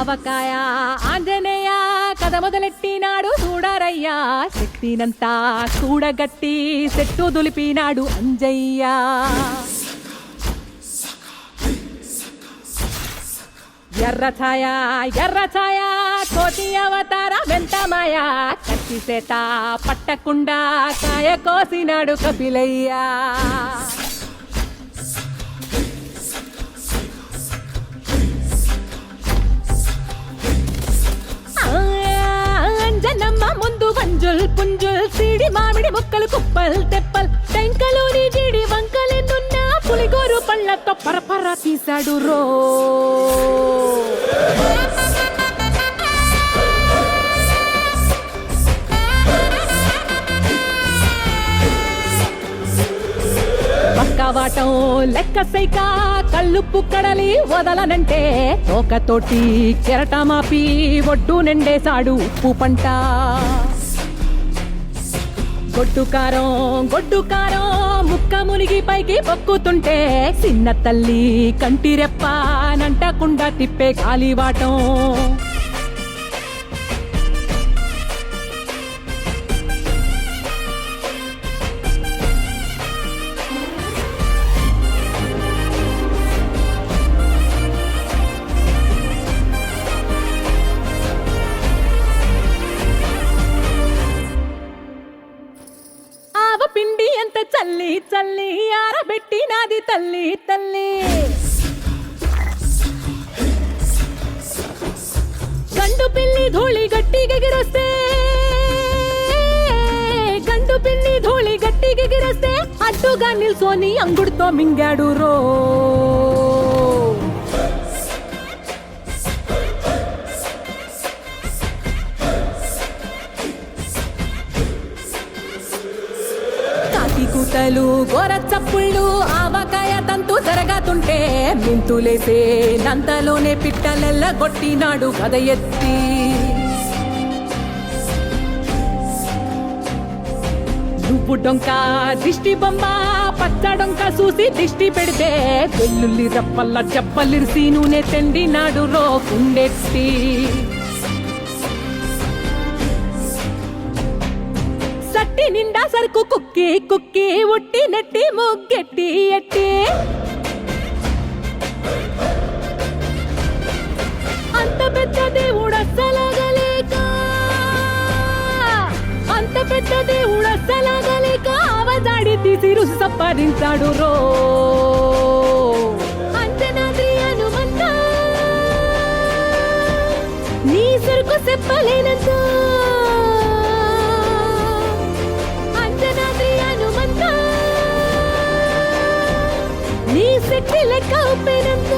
ఆవకాయ ఆంజనేయ కథ మొదలెట్టినాడు చూడరయ్యా శక్తినంతా చూడగట్టి చెట్టు దులిపినాడు అంజయ్య ఎర్ర ఛాయ కోటి అవతార వెంటమాయ కత్తి సేత పట్టకుండా కాయ కోసినాడు కపిలయ్య అంజనమ్మ ముందు వంజుల్ పుంజుల్ సిడి మామిడి ముక్కలు కుప్పల్ తెప్పల్ టెంకలోని జీడి వంకలెన్నున్నా పులిగోరు పళ్ళతో పరపర తీశాడు రో పక్కవాటం లెక్క సైక కళ్ళుప్పు కడలి వదలనంటే తోకతోటి కెరటమాపి ఒడ్డు నిండేశాడు ఉప్పు పంట గొడ్డు కారం ముక్క మునిగి పైకి పొక్కుతుంటే చిన్న తల్లి కంటిరెప్ప నంటకుండా తిప్పే కాలివాటం పిండి ఎంత చల్లి చల్లి ఆరబెట్టినాది తల్లి తల్లి గండు పిల్లి ధూళి గట్టిగెగిరొస్తే అడ్డుగా నిల్సోని అంగుడితో మింగాడు రో కూతలు గోర చప్పుళ్ళు ఆవకాయ తంతు జరగతుంటే మింతులేసే నంతలోనే పిట్టలెల్ల కొట్టినాడు కథ ఎత్తి నువ్వు డొంక దిష్టి బొమ్మ పచ్చడొంక చూసి దిష్టి పెడితే వెల్లుల్లి రప్పల్ల చెప్పలిరిసి నూనె తెండినాడు రో కుండెత్తి సట్టి నిండా సరుకు కుక్కి ఉట్టి నెట్టి ముగ్గెట్టి ఎట్టి అంత పెద్ద దేవుడస్సలాగలేక అవజాడి తీసి రుసి సంపాదించాడు రో అంజనాద్రి హనుమంత నీ సరుకు చెప్పలేనంత నీ శక్తి లెక్క ఉప్పినంత